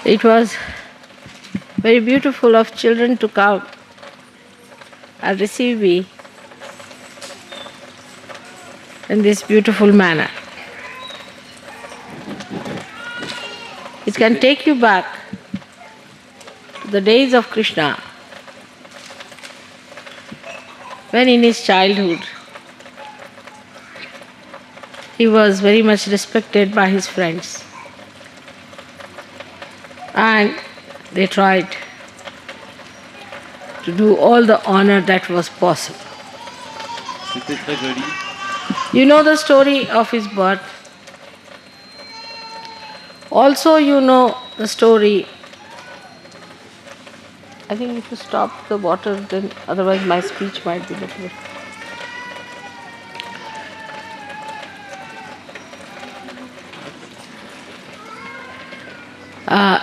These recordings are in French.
It was very beautiful of children to come and receive me in this beautiful manner. It can take you back to the days of Krishna, when in his childhood he was very much respected by his friends, and they tried to do all the honor that was possible. C'était très joli. You know the story of his birth. Also, you know the story. I think if you stop the water, then otherwise my speech might be different.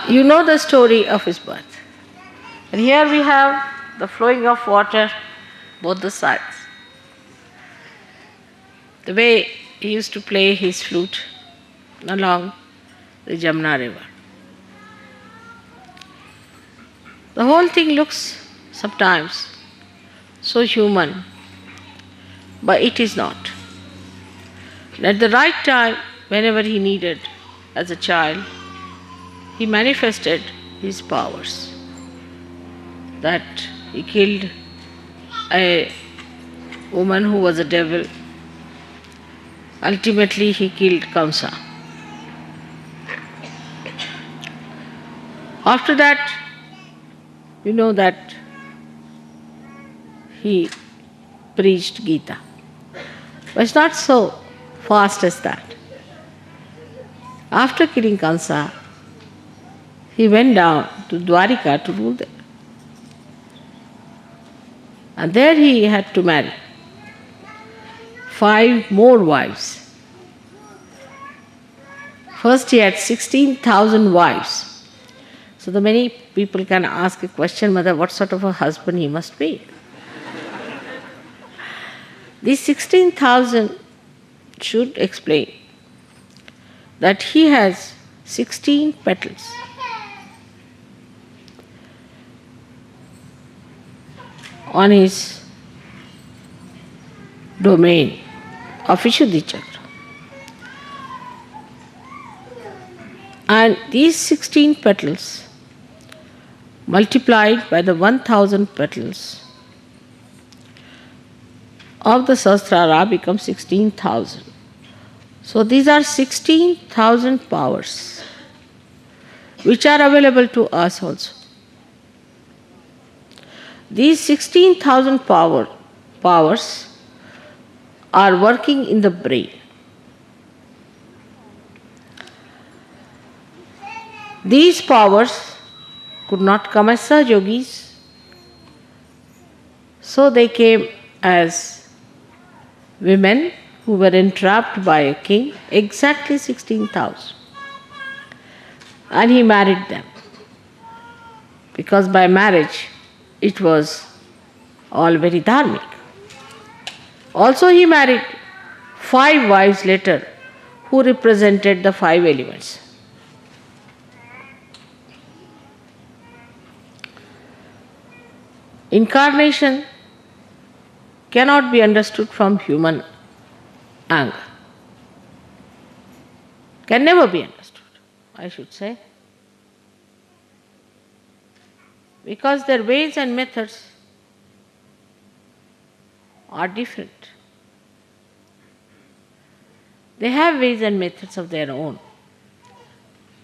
You know the story of his birth. And here we have the flowing of water both the sides. The way he used to play his flute along the Jamna river. The whole thing looks sometimes so human, but it is not. At the right time, whenever he needed, as a child, he manifested his powers. That he killed a woman who was a devil. Ultimately, he killed Kamsa. After that, you know that he preached Gita. But it's not so fast as that. After killing Kamsa, he went down to Dwarika to rule there. And there he had to marry 5 more wives. First he had 16,000 wives. So the many people can ask a question, Mother, what sort of a husband he must be? These 16,000 should explain that he has 16 petals. On his domain of Vishuddhi Chakra. And these 16 petals multiplied by the 1,000 petals of the Sahasrara become 16,000. So these are 16,000 powers which are available to us also. These 16,000 powers are working in the brain. These powers could not come as Sahajogis, so they came as women who were entrapped by a king, exactly 16,000. And he married them, because by marriage it was all very dharmic. Also he married 5 wives later who represented the 5 elements. Incarnation cannot be understood from human angle. Can never be understood, I should say. Because their ways and methods are different. They have ways and methods of their own.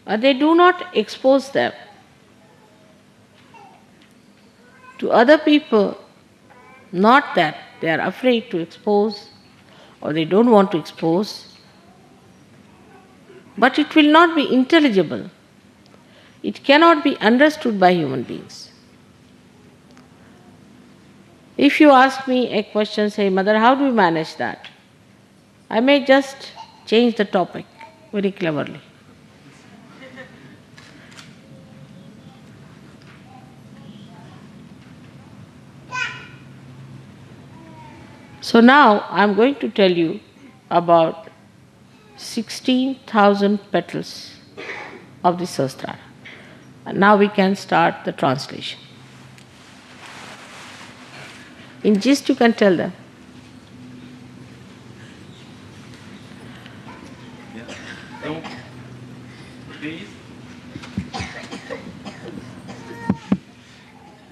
But they do not expose them to other people, not that they are afraid to expose or they don't want to expose, but it will not be intelligible. It cannot be understood by human beings. If you ask me a question, say, Mother, how do you manage that? I may just change the topic very cleverly. So now I am going to tell you about 16,000 petals of the Sahasrara. And now we can start the translation. In gist, you can tell them. Donc, please.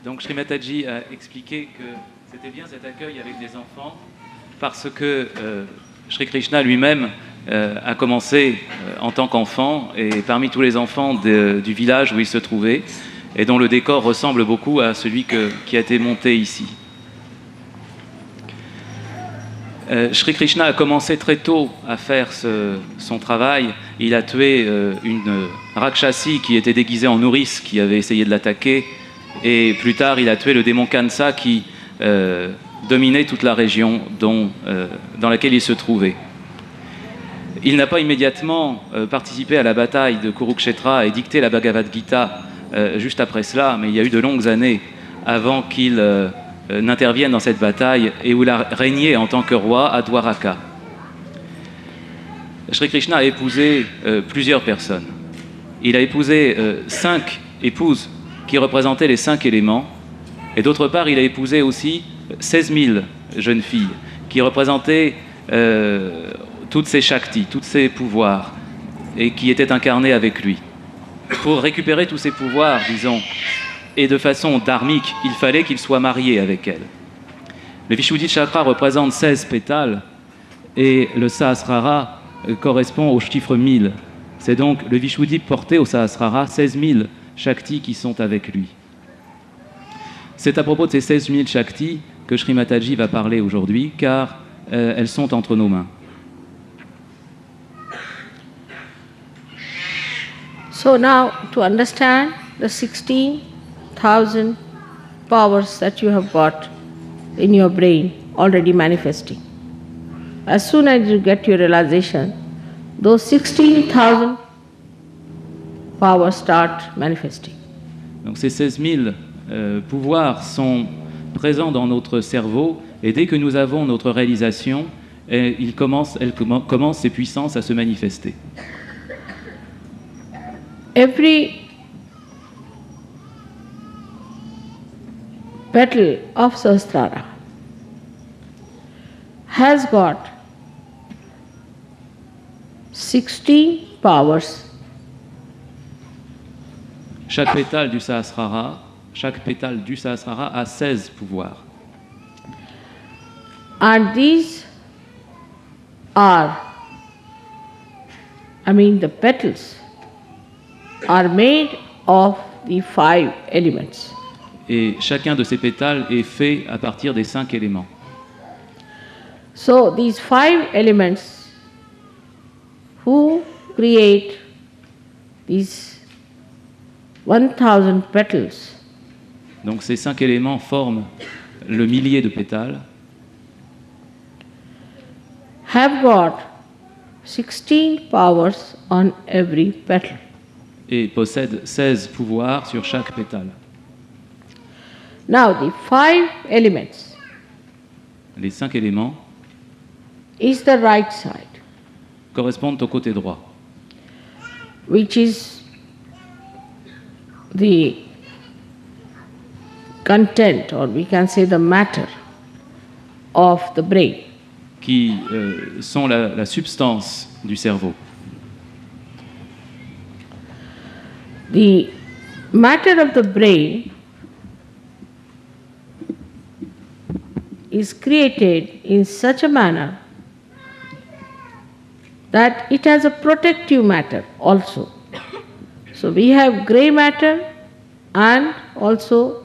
Donc, Sri Mataji a expliqué que c'était bien cet accueil avec des enfants parce que Sri Krishna lui-même a commencé en tant qu'enfant et parmi tous les enfants du village où il se trouvait et dont le décor ressemble beaucoup à celui qui a été monté ici. Sri Krishna a commencé très tôt à faire son travail. Il a tué une Rakshasi qui était déguisée en nourrice, qui avait essayé de l'attaquer. Et plus tard, il a tué le démon Kansa qui dominait toute la région dans laquelle il se trouvait. Il n'a pas immédiatement participé à la bataille de Kurukshetra et dicté la Bhagavad Gita juste après cela, mais il y a eu de longues années avant qu'il n'intervienne dans cette bataille et où il a régné en tant que roi à Dwaraka. Sri Krishna a épousé plusieurs personnes. Il a épousé 5 épouses qui représentaient les 5 éléments, et d'autre part, il a épousé aussi 16 000 jeunes filles qui représentaient toutes ces shaktis, tous ces pouvoirs, et qui étaient incarnés avec lui. Pour récupérer tous ces pouvoirs, disons, et de façon dharmique, il fallait qu'il soit marié avec elle. Le Vishuddhi Chakra représente 16 pétales, et le Sahasrara correspond au chiffre 1000. C'est donc le Vishuddhi porté au Sahasrara, 16 000 Shaktis qui sont avec lui. C'est à propos de ces 16 000 Shaktis que Sri Mataji va parler aujourd'hui, car elles sont entre nos mains. So now, to understand the 16,000 powers that you have got in your brain already manifesting, as soon as you get your realization, those 16,000 powers start manifesting. Donc ces 16 000 pouvoirs sont présents dans notre cerveau, et dès que nous avons notre réalisation, elles commencent ces puissances à se manifester. Every petal of Sahasrara has got 16 powers. Chaque pétale du Sahasrara a 16 pouvoirs. And these are, the petals are made of the 5 elements. Et chacun de ces pétales est fait à partir des 5 éléments. So these 5 elements who create these 1,000 petals. Donc ces 5 éléments forment le millier de pétales. Have got 16 powers on every petal. Et possèdent 16 pouvoirs sur chaque pétale. Now the 5 elements Les 5 éléments is the right side, correspondent au côté droit, which is the content, or we can say the matter of the brain. qui sont la substance du cerveau. The matter of the brain is created in such a manner that it has a protective matter also. So we have grey matter and also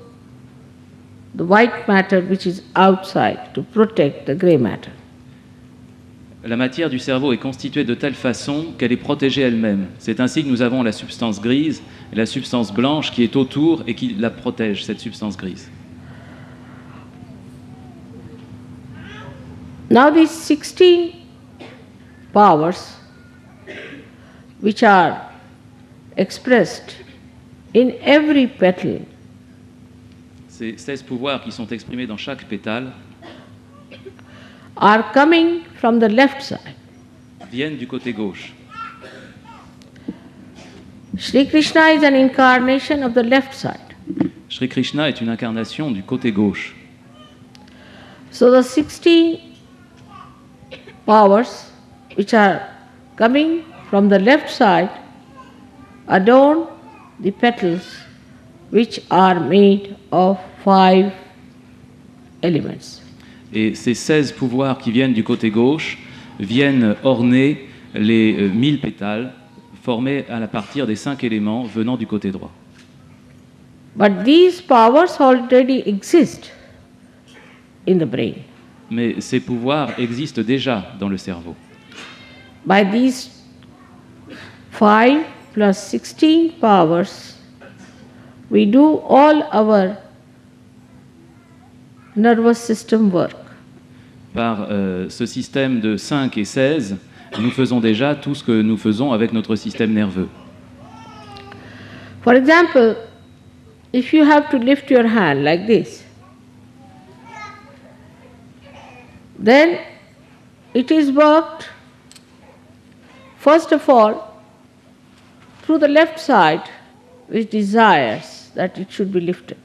the white matter which is outside to protect the grey matter. La matière du cerveau est constituée de telle façon qu'elle est protégée elle-même. C'est ainsi que nous avons la substance grise et la substance blanche qui est autour et qui la protège, cette substance grise. Now these 16 powers which are expressed in every petal Ces 16 pouvoirs qui sont exprimés dans chaque pétale are coming from the left side. viennent du côté gauche. Sri Krishna is an incarnation of the left side. Shri Krishna est une incarnation du côté gauche. So the 16 powers which are coming from the left side adorn the petals which are made of 5 elements. Et ces 16 pouvoirs qui viennent du côté gauche viennent orner les 1000 pétales formés à partir des 5 éléments venant du côté droit. But these powers already exist in the brain. Mais ces pouvoirs existent déjà dans le cerveau. By these 5 plus 16 powers, we do all our nervous system work. Par ce système de 5 et 16, nous faisons déjà tout ce que nous faisons avec notre système nerveux. For example, if you have to lift your hand like this, then it is worked first of all through the left side, which desires that it should be lifted.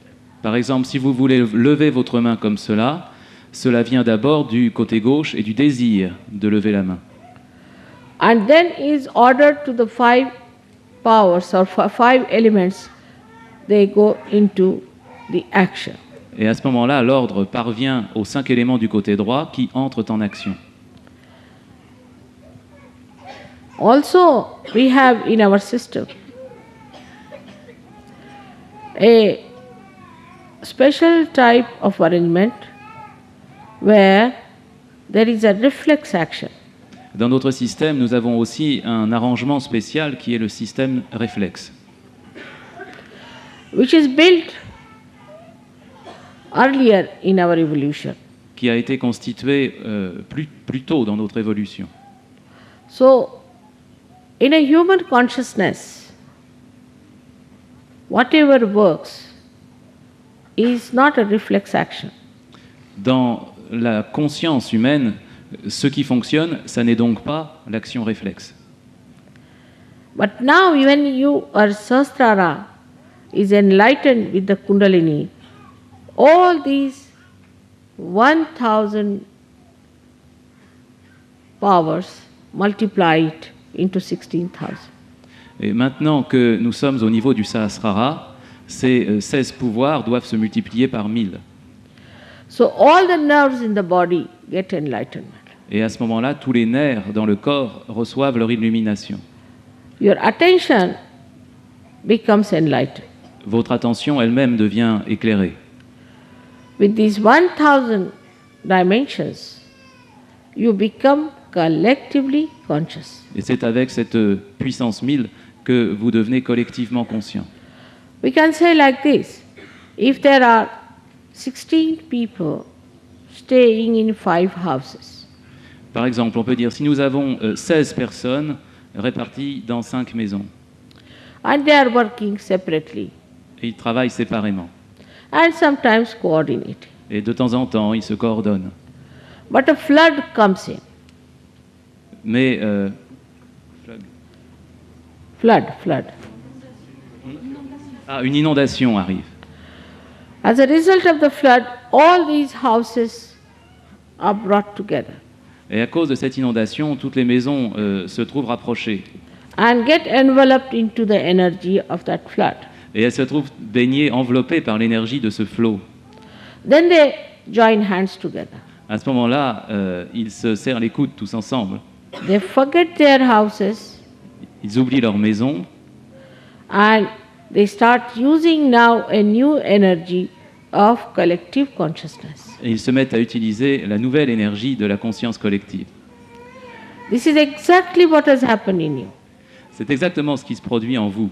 Par exemple, si vous voulez lever votre main comme cela, cela vient d'abord du côté gauche et du désir de lever la main. And then is ordered to the 5 powers or 5 elements, they go into the action. Et à ce moment-là, l'ordre parvient aux 5 éléments du côté droit qui entrent en action. Also, we have in our system a special type of arrangement where there is a reflex action. Dans notre système, nous avons aussi un arrangement spécial qui est le système réflexe, which is built earlier in our evolution. qui a été constitué plus tôt dans notre évolution. So, in a human consciousness, whatever works is not a reflex action. Dans la conscience humaine, ce qui fonctionne, ça n'est donc pas l'action réflexe. But now, when your Sahasrara is enlightened with the Kundalini, all these 1000 powers multiplied into 16,000. Et maintenant que nous sommes au niveau du Sahasrara, ces 16 pouvoirs doivent se multiplier par 1000. So all the nerves in the body get enlightenment. Et à ce moment-là, tous les nerfs dans le corps reçoivent leur illumination. Your attention becomes enlightened. Votre attention elle-même devient éclairée. With these 1000 dimensions, you become collectively conscious. Et c'est avec cette puissance 1000 que vous devenez collectivement conscient. We can say like this, if there are 16 people staying in 5 houses, Par exemple, on peut dire si nous avons 16 personnes réparties dans 5 maisons, and they are working separately et ils travaillent séparément, and sometimes coordinating, et de temps en temps, ils se coordonnent. but a flood comes in. Mais Flood. une inondation arrive. As a result of the flood, all these houses are brought together Et à cause de cette inondation, toutes les maisons se trouvent rapprochées. and get enveloped into the energy of that flood. Et elles se trouvent baignées, enveloppées par l'énergie de ce flot. Then they join hands together. À ce moment-là, ils se serrent les coudes tous ensemble. They forget their houses Ils oublient leur maison and they start using now a new energy of collective consciousness. et ils se mettent à utiliser la nouvelle énergie de la conscience collective. This is exactly what has happened in you. C'est exactement ce qui se produit en vous.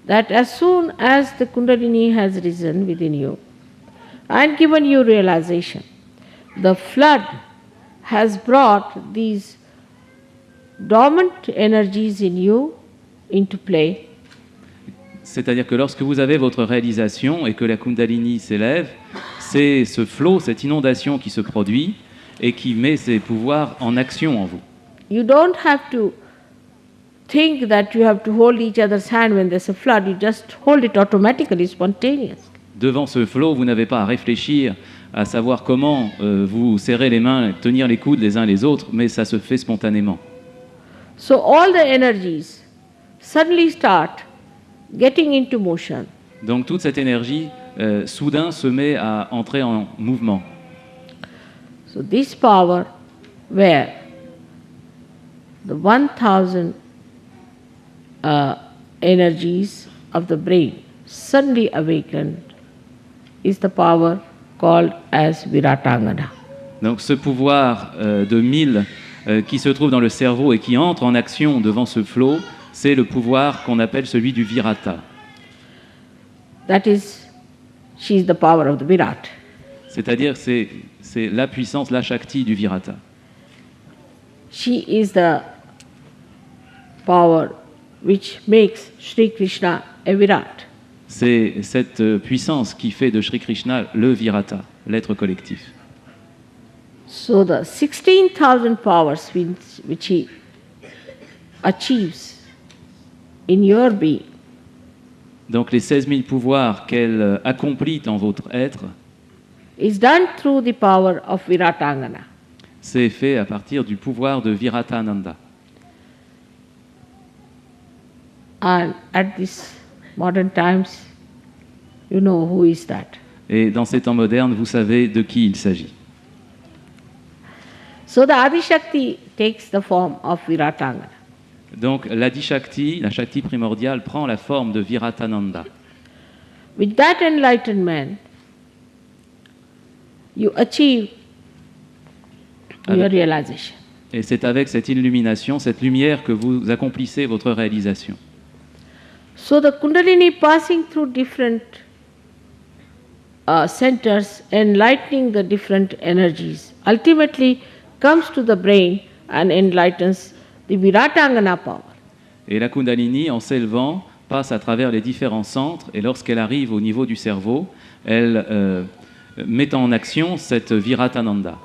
That as soon as the Kundalini has risen within you and given you realization, the flood has brought these dormant energies in you into play. C'est-à-dire que lorsque vous avez votre réalisation et que la Kundalini s'élève, c'est ce flot, cette inondation qui se produit et qui met ses pouvoirs en action en vous. You don't have to think that you have to hold each other's hand when there's a flood. You just hold it automatically, spontaneous. Devant ce flot, vous n'avez pas à réfléchir, à savoir comment vous serrer les mains, tenir les coudes les uns les autres, mais ça se fait spontanément. So all the energies suddenly start getting into motion. Donc toute cette énergie, soudain, se met à entrer en mouvement. So this power, where the 1,000 energies of the brain suddenly awakened, is the power called as Viratangana. Donc ce pouvoir de 1000 qui se trouve dans le cerveau et qui entre en action devant ce flot, c'est le pouvoir qu'on appelle celui du Virata. That is, she is the power of the Virat. C'est-à-dire c'est la puissance, la Shakti du Virata. She is the power which makes Sri Krishna a Virat. C'est cette puissance qui fait de Sri Krishna le Virata, l'être collectif. So the 16,000 powers which he achieves in your being Donc les 16 000 pouvoirs qu'elle accomplit en votre être, is done through the power of Viratangana. c'est fait à partir du pouvoir de Viratananda. And at this modern times, you know who is that. Et dans ces temps modernes, vous savez de qui il s'agit. So the Adishakti takes the form of Viratangana. Donc l'Adi-Shakti, la Shakti primordiale, prend la forme de Viratananda. With that enlightenment, you achieve your realization. Et c'est avec cette illumination, cette lumière que vous accomplissez votre réalisation. So the Kundalini passing through different centers, enlightening the different energies, ultimately comes to the brain and enlightens the Viratangana power. Et la Kundalini, en s'élevant, passe à travers les différents centres, et lorsqu'elle arrive au niveau du cerveau, elle met en action cette Viratananda.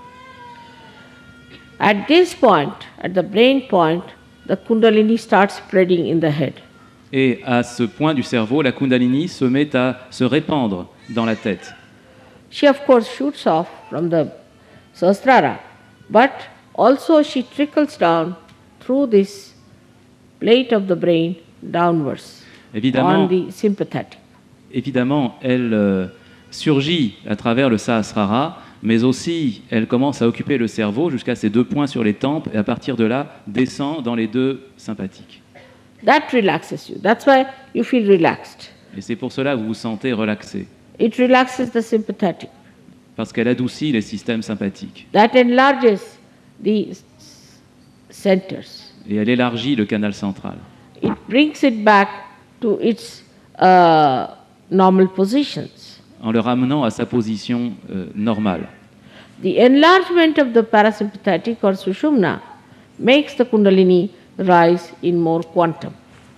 At this point, at the brain point, the Kundalini starts spreading in the head. Et à ce point du cerveau, la Kundalini se met à se répandre dans la tête. She of course shoots off from the Sahasrara, but also she trickles down through this plate of the brain downwards on the sympathetic. Évidemment, elle surgit à travers le Sahasrara, mais aussi elle commence à occuper le cerveau jusqu'à ces 2 points sur les tempes et à partir de là descend dans les 2 sympathiques. That relaxes you. That's why you feel relaxed. Et c'est pour cela que vous vous sentez relaxé, It relaxes the sympathetic. parce qu'elle adoucit les systèmes sympathiques. That enlarges the centers. Et elle élargit le canal central. It brings it back to its normal positions. En le ramenant à sa position normale. The enlargement of the parasympathetic or Sushumna makes the Kundalini rise in more quantum.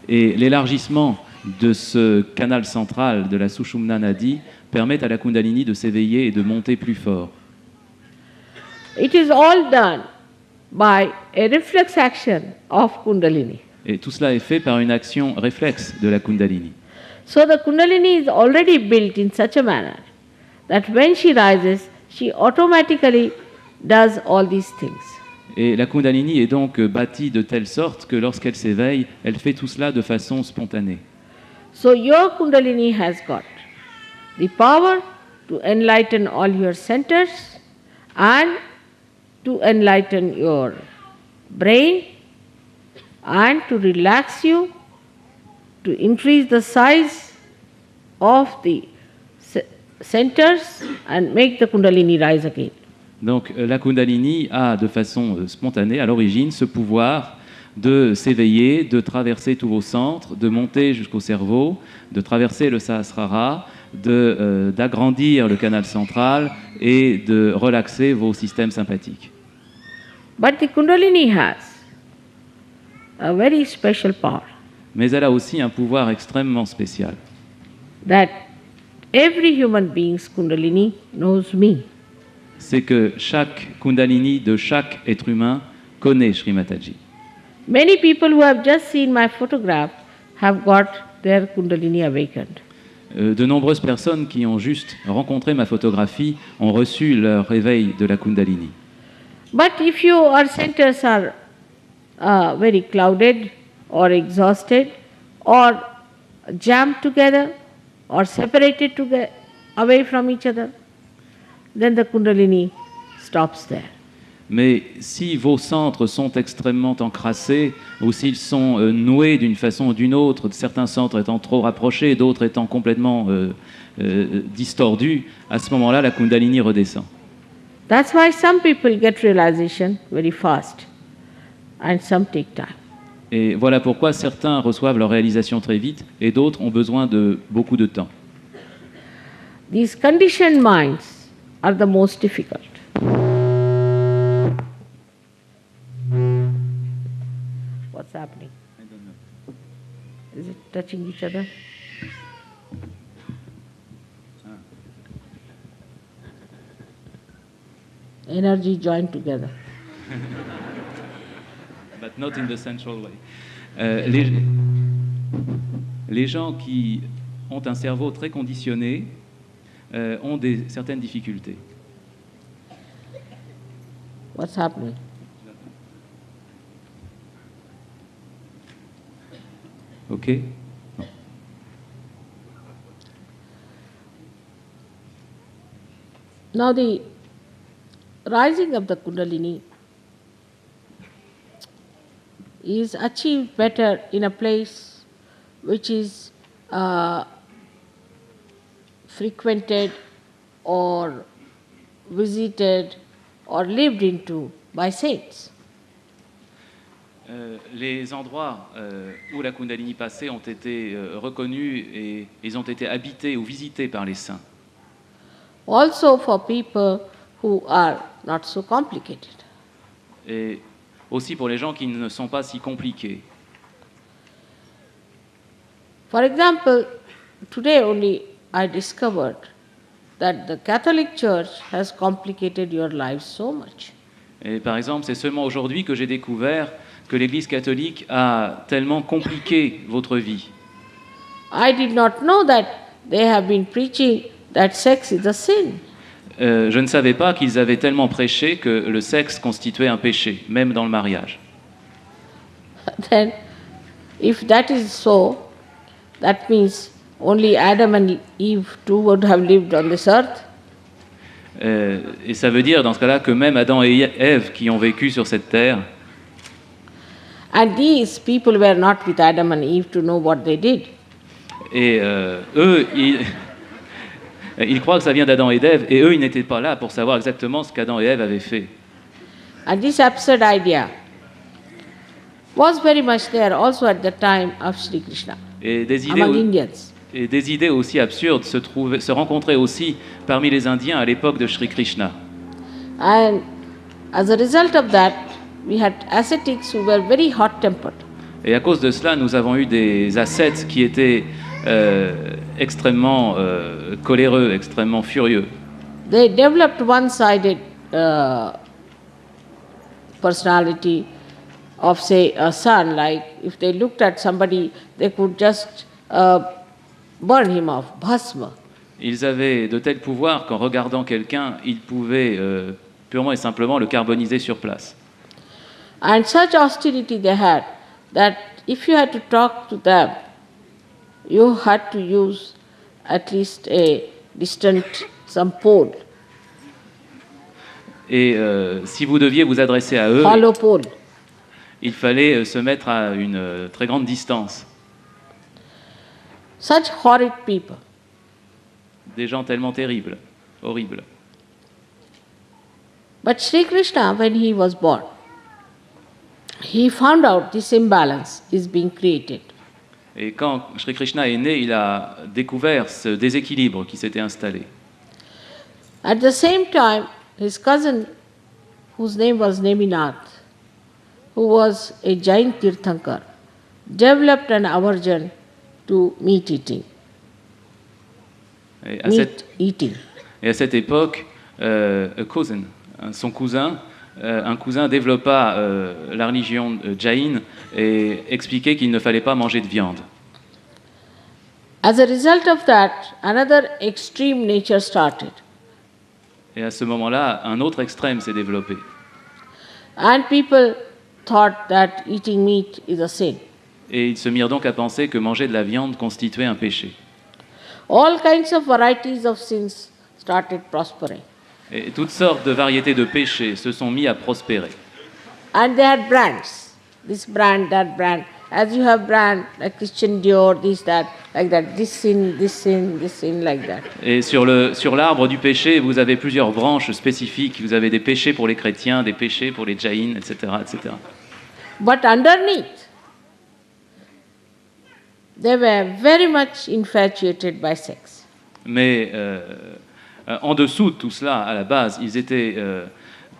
Et l'élargissement de ce canal central de la Sushumna Nadi permet à la Kundalini de s'éveiller et de monter plus fort. It is all done by a reflex action of Kundalini. Et tout cela est fait par une action réflexe de la Kundalini. So the Kundalini is already built in such a manner that when she rises, she automatically does all these things. Et la Kundalini est donc bâtie de telle sorte que lorsqu'elle s'éveille, elle fait tout cela de façon spontanée. So your Kundalini has got the power to enlighten all your centers and to enlighten your brain and to relax you, to increase the size of the centers and make the Kundalini rise again. Donc la Kundalini a de façon spontanée, à l'origine, ce pouvoir de s'éveiller, de traverser tous vos centres, de monter jusqu'au cerveau, de traverser le Sahasrara, d'agrandir le canal central et de relaxer vos systèmes sympathiques. But the Kundalini has a very special power. Mais elle a aussi un pouvoir extrêmement spécial. That every human being's Kundalini knows me. C'est que chaque Kundalini de chaque être humain connaît Sri Mataji. Many people who have just seen my photograph have got their Kundalini awakened. De nombreuses personnes qui ont juste rencontré ma photographie ont reçu leur réveil de la Kundalini. But if your centers are very clouded or exhausted or jammed together or separated away from each other, then the Kundalini stops there. Mais si vos centres sont extrêmement encrassés ou s'ils sont noués d'une façon ou d'une autre, certains centres étant trop rapprochés, d'autres étant complètement distordus, à ce moment-là, la Kundalini redescend. That's why some people get realization very fast and some take time. Et voilà pourquoi certains reçoivent leur réalisation très vite et d'autres ont besoin de beaucoup de temps. These conditioned minds are the most difficult. What's happening? I don't know. Is it touching each other? Energy joined together. But not in the central way. Les gens qui ont un cerveau très conditionné ont certaines difficultés. What's happening? Ok. Now the rising of the Kundalini is achieved better in a place which is frequented or visited or lived into by saints. Les endroits où la Kundalini passait ont été reconnus et ils ont été habités ou visités par les saints. Also for people who are not so complicated. Et aussi pour les gens qui ne sont pas si compliqués. For example, today only I discovered that the Catholic Church has complicated your life so much. Et par exemple, c'est seulement aujourd'hui que j'ai découvert que l'Église catholique a tellement compliqué votre vie. I did not know that they have been preaching that sex is a sin. Je ne savais pas qu'ils avaient tellement prêché que le sexe constituait un péché, même dans le mariage. Then, if that is so, that means only Adam and Eve too would have lived on this earth. Et ça veut dire, dans ce cas-là, que même Adam et Ève qui ont vécu sur cette terre, And these people were not with Adam and Eve to know what they did. et eux, ils croient que ça vient d'Adam et d'Ève, et eux, ils n'étaient pas là pour savoir exactement ce qu'Adam et Ève avaient fait. And this absurd idea was very much there also at the time of Sri Krishna Et among Indians. des idées aussi absurdes se rencontraient aussi parmi les Indiens à l'époque de Sri Krishna. And as a result of that, we had ascetics who were very hot-tempered. Et à cause de cela, nous avons eu des ascètes qui étaient extrêmement coléreux, extrêmement furieux. They developed one-sided personality of, say, a sun. Like if they looked at somebody, they could just burn him off, bhasma. Ils avaient de tels pouvoirs qu'en regardant quelqu'un, ils pouvaient purement et simplement le carboniser sur place. And such hostility they had that if you had to talk to them, you had to use at least a distant, some pole, Et si vous deviez vous adresser à eux, hollow pole. il fallait se mettre à une très grande distance. Such horrid people. Des gens tellement terribles, horribles. But Sri Krishna, when he was born, he found out this imbalance is being created. Et quand Sri Krishna est né, il a découvert ce déséquilibre qui s'était installé. At the same time, his cousin, whose name was Neminath, who was a Jain Tirthankar, developed an aversion to meat eating. Et à cette époque, son cousin un cousin développa la religion Jain et expliquait qu'il ne fallait pas manger de viande. As a result of that, another extreme nature started. Et à ce moment-là, un autre extrême s'est développé. And people thought that eating meat is a sin. Et ils se mirent donc à penser que manger de la viande constituait un péché. All kinds of varieties of sins started prospering. Et toutes sortes de variétés de péchés se sont mis à prospérer. And they had brands. This brand, that brand. As you have brand, like Christian Dior, this, that, like that. This sin, this sin, this sin, like that. Et sur l'arbre du péché, vous avez plusieurs branches spécifiques. Vous avez des péchés pour les chrétiens, des péchés pour les jaïns, etc., etc. But underneath, they were very much infatuated by sex. Mais en dessous de tout cela, à la base, ils étaient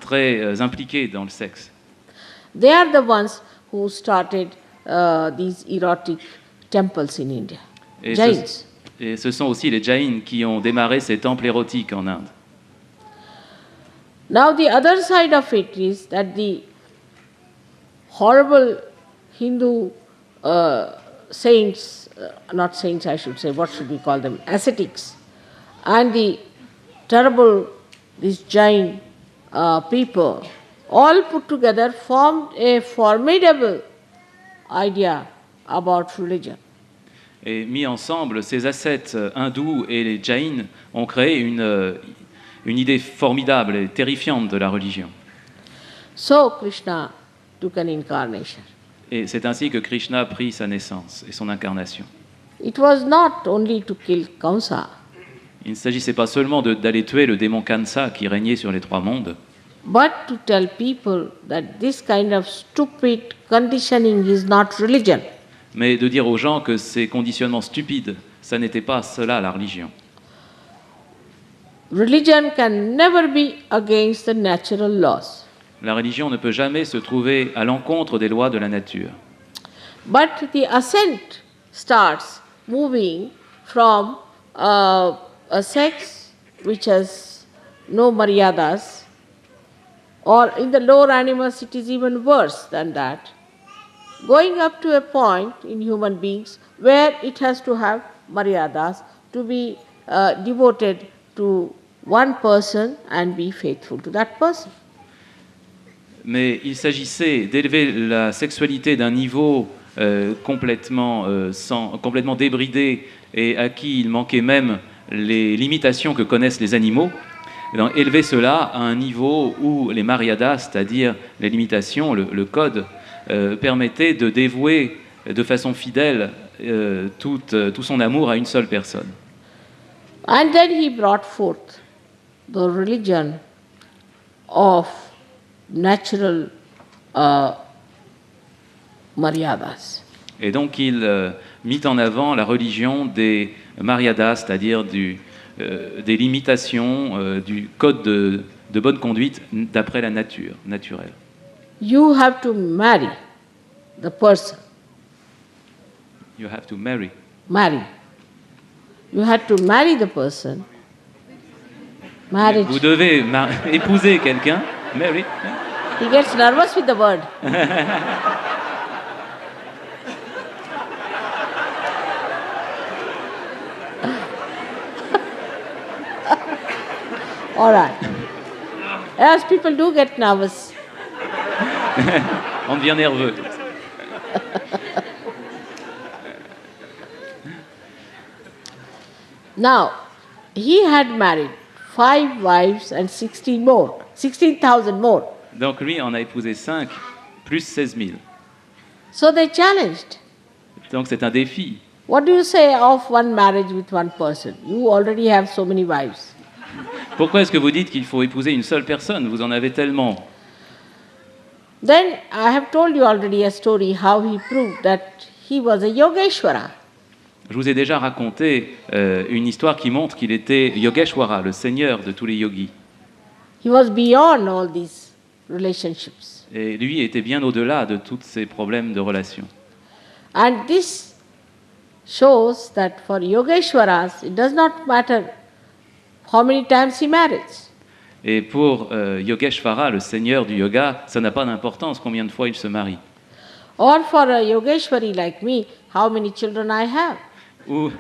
très impliqués dans le sexe. They are the ones who started these erotic temples in India. Et Jains. ce sont aussi les jaïns qui ont démarré ces temples érotiques en Inde. Now the other side of it is that the horrible Hindu saints, not saints I should say, what should we call them, ascetics, and the terrible, these Jain people, all put together formed a formidable idea about religion. Et mis ensemble, ces ascètes hindous et les jaïns ont créé une idée formidable et terrifiante de la religion. So Krishna took an incarnation. Et c'est ainsi que Krishna prit sa naissance et son incarnation. It was not only to kill Kamsa, Il ne s'agissait pas seulement d'aller tuer le démon Kansa qui régnait sur les trois mondes, but to tell people that this kind of stupid conditioning is not religion. mais de dire aux gens que ces conditionnements stupides, ça n'était pas cela la religion. Religion can never be against the natural laws. La religion ne peut jamais se trouver à l'encontre des lois de la nature. But the ascent starts moving from a sex which has no maryadas, or in the lower animals it is even worse than that, going up to a point in human beings where it has to have maryadas to be devoted to one person and be faithful to that person. Mais il s'agissait d'élever la sexualité d'un niveau complètement débridé et à qui il manquait même les limitations que connaissent les animaux. Et donc, élever cela à un niveau où les maryadas, c'est-à-dire les limitations, le code, permettait de dévouer de façon fidèle tout son amour à une seule personne. And then he brought forth the religion of natural maryadas. Et donc il mit en avant la religion des maryadas, c'est-à-dire des limitations, du code de bonne conduite d'après la nature, naturelle. You have to marry the person. You have to marry. Marry. You have to marry the person. Marriage. Vous devez épouser quelqu'un, marry. He gets nervous with the word. All right. As people do get nervous. On devient nerveux. Now, he had married 5 wives and 16,000 more. Donc lui en a épousé 5, plus 16 000. So they challenged. Donc c'est un défi. What do you say of one marriage with one person? You already have so many wives. Pourquoi est-ce que vous dites qu'il faut épouser une seule personne? Vous en avez tellement. Then I have told you already a story how he proved that he was a Yogeshwara. Je vous ai déjà raconté une histoire qui montre qu'il était Yogeshwara, le seigneur de tous les yogis. He was beyond all these relationships. Et lui était bien au-delà de tous ces problèmes de relations. And this shows that for Yogeshwaras, it does not matter how many times he marries. Et pour Yogeshvara, le seigneur du yoga, ça n'a pas d'importance combien de fois il se marie. Or for a Yogeshwari like me, how many children I have. Ou,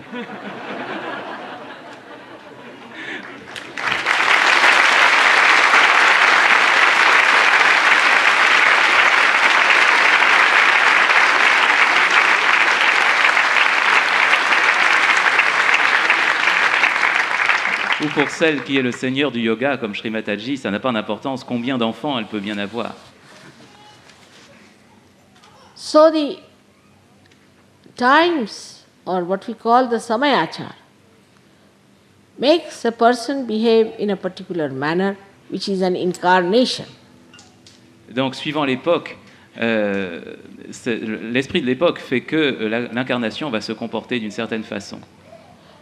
ou pour celle qui est le seigneur du yoga, comme Sri Mataji, ça n'a pas d'importance combien d'enfants elle peut bien avoir. So the times, or what we call the samayachar, makes a person behave in a particular manner, which is an incarnation. Donc, suivant l'époque, l'esprit de l'époque fait que l'incarnation va se comporter d'une certaine façon.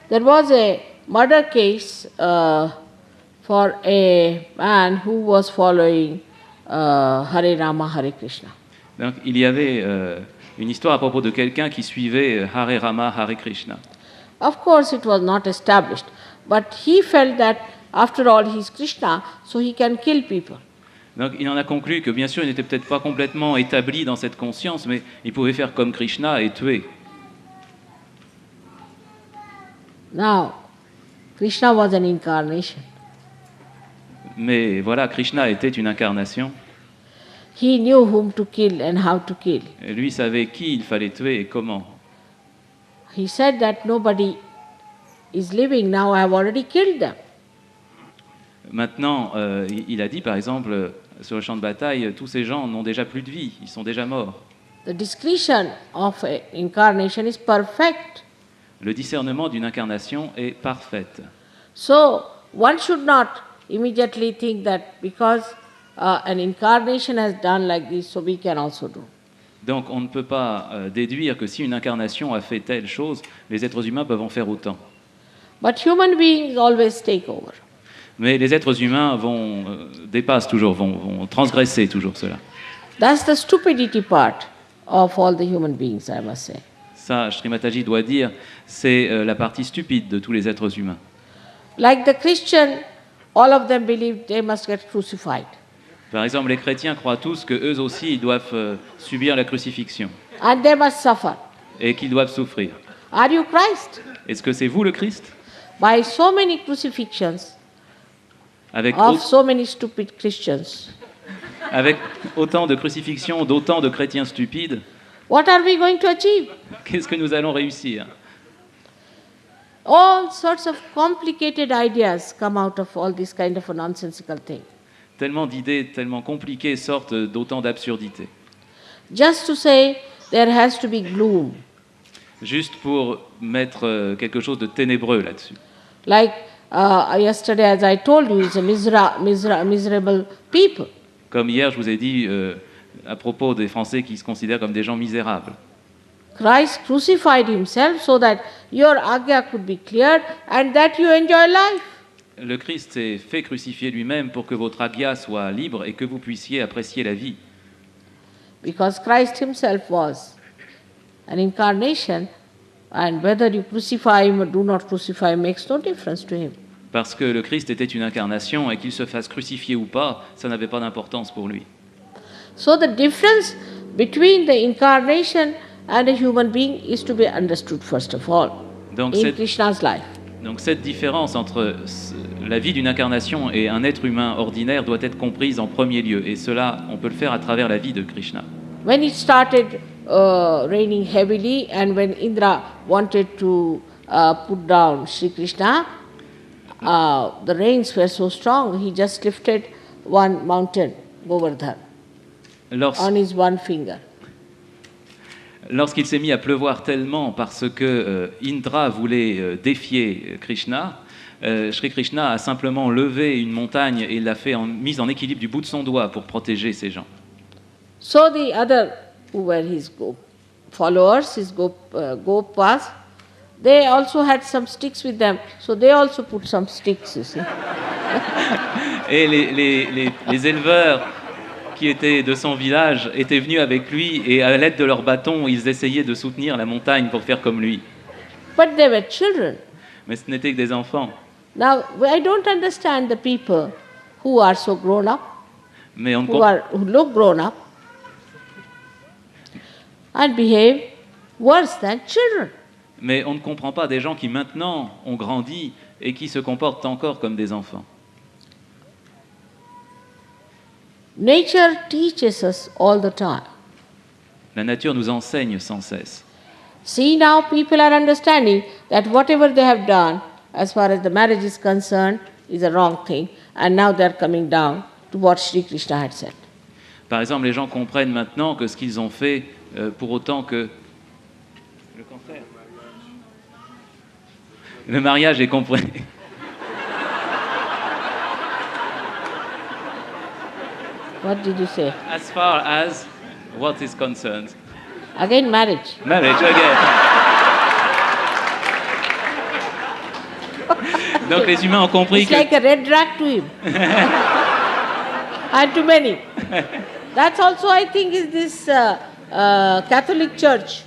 There was a murder case for a man who was following Hare Rama, Hare Krishna. Donc, il y avait une histoire à propos de quelqu'un qui suivait Hare Rama, Hare Krishna. Of course, it was not established, but he felt that after all he is Krishna, so he can kill people. Donc, il en a conclu que, bien sûr, il n'était peut-être pas complètement établi dans cette conscience, mais il pouvait faire comme Krishna et tuer. Now, Krishna was an incarnation. Mais voilà, Krishna était une incarnation. He knew whom to kill and how to kill. Et lui savait qui il fallait tuer et comment. He said that nobody is living now, I have already killed them. Maintenant, il a dit, par exemple, sur le champ de bataille, tous ces gens n'ont déjà plus de vie, ils sont déjà morts. The discretion of an incarnation is perfect. Le discernement d'une incarnation est parfait. So, one should not immediately think that because an incarnation has done like this, so we can also do. Donc on ne peut pas déduire que si une incarnation a fait telle chose, les êtres humains peuvent en faire autant. But human beings always take over. Mais les êtres humains dépassent toujours, vont transgresser toujours cela. That's the stupidity part of all the human beings, I must say. Ça, Sri Mataji doit dire, c'est la partie stupide de tous les êtres humains. Like the Christian, all of them believe they must get crucified. Par exemple, les chrétiens croient tous qu'eux aussi, ils doivent subir la crucifixion And they must suffer. et qu'ils doivent souffrir. Are you Christ? Est-ce que c'est vous le Christ? By so many crucifixions Avec, of so many stupid Christians, avec autant de crucifixions, d'autant de chrétiens stupides, what are we going to achieve? qu'est-ce que nous allons réussir? All sorts of complicated ideas come out of all this kind of a nonsensical thing. Tellement d'idées, tellement compliquées sortent d'autant d'absurdités. Just to say there has to be gloom. Juste pour mettre quelque chose de ténébreux là-dessus. Like yesterday, as I told you, it's a miserable people. Comme hier, je vous ai dit à propos des Français qui se considèrent comme des gens misérables. Christ crucified himself so that your agya could be cleared and that you enjoy life. Le Christ s'est fait crucifier lui-même pour que votre agya soit libre et que vous puissiez apprécier la vie. Because Christ himself was an incarnation, and whether you crucify him or do not crucify him makes no difference to him. Parce que le Christ était une incarnation et qu'il se fasse crucifier ou pas, ça n'avait pas d'importance pour lui. So the difference between the incarnation and a human being is to be understood first of all Donc in Krishna's life. cette différence entre la vie d'une incarnation et un être humain ordinaire doit être comprise en premier lieu. Et cela, on peut le faire à travers la vie de Krishna. When it started raining heavily and when Indra wanted to put down Sri Krishna, the rains were so strong, he just lifted one mountain, Govardhan, on his one finger. Lorsqu'il s'est mis à pleuvoir tellement parce que Indra voulait défier Krishna, Sri Krishna a simplement levé une montagne et l'a mise en équilibre du bout de son doigt pour protéger ces gens. So the other who were his followers, his gopas, they also had some sticks with them, so they also put some sticks, you see. Et les éleveurs qui étaient de son village étaient venus avec lui et à l'aide de leurs bâtons, ils essayaient de soutenir la montagne pour faire comme lui. But they were children. Mais ce n'étaient que des enfants. Now, I don't understand the people who are so grown up, Mais on ne who look grown up, and behave worse than children. Mais on ne comprend pas des gens qui maintenant ont grandi et qui se comportent encore comme des enfants. Nature teaches us all the time. La nature nous enseigne sans cesse. See, now people are understanding that whatever they have done, as far as the marriage is concerned, is a wrong thing, and now they are coming down to what Sri Krishna had said. Par exemple, les gens comprennent maintenant que ce qu'ils ont fait, pour autant que... Le cancer. Le mariage est compris. What did you say? As far as what is concerned. Again, marriage. Marriage, again. Donc les humains ont compris It's que... like a red rag to him, and to many. That's also, I think, is this Catholic Church.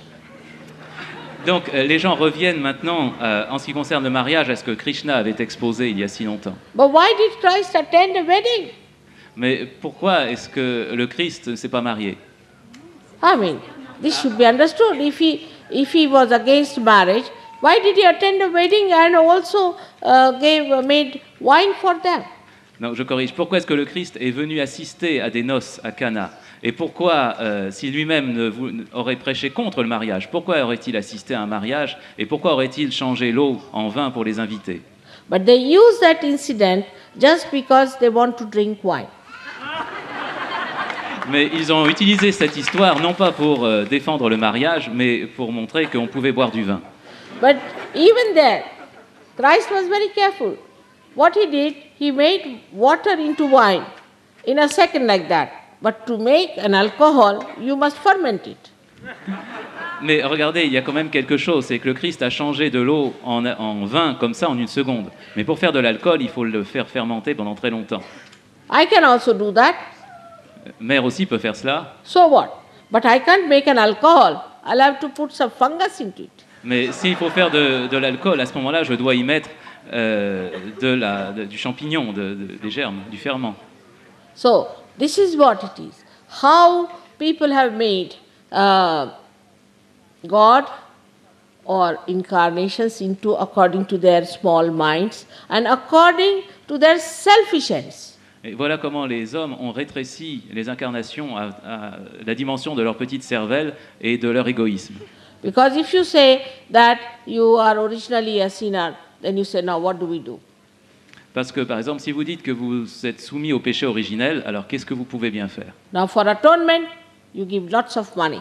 Donc les gens reviennent maintenant, en ce qui concerne le mariage, à ce que Krishna avait exposé il y a si longtemps. But why did Christ attend a wedding? Mais pourquoi est-ce que le Christ ne s'est pas marié? I mean, this should be understood. If he was against marriage, why did he attend a wedding and also made wine for them? Non, je corrige. Pourquoi est-ce que le Christ est venu assister à des noces à Cana? Et pourquoi, si lui-même aurait prêché contre le mariage, pourquoi aurait-il assisté à un mariage? Et pourquoi aurait-il changé l'eau en vin pour les invités? But they use that incident just because they want to drink wine. Mais ils ont utilisé cette histoire non pas pour défendre le mariage, mais pour montrer qu'on pouvait boire du vin. But even there, Christ was very careful. What he did, he made water into wine in a second like that. But to make an alcohol, you must ferment it. Mais regardez, il y a quand même quelque chose, c'est que le Christ a changé de l'eau en vin comme ça en une seconde. Mais pour faire de l'alcool, il faut le faire fermenter pendant très longtemps. I can also do that. Mère aussi peut faire cela. So what? But I can't make an alcohol. I'll have to put some fungus into it. Mais s'il faut faire de l'alcool, à ce moment-là, je dois y mettre du champignon, des germes, du ferment. So, this is what it is. How people have made God or incarnations into according to their small minds and according to their selfish ends. Et voilà comment les hommes ont rétréci les incarnations à la dimension de leur petite cervelle et de leur égoïsme. Because if you say that you are originally a sinner, then you say, now what do we do? Parce que, par exemple, si vous dites que vous êtes soumis au péché originel, alors qu'est-ce que vous pouvez bien faire? Now for atonement, you give lots of money.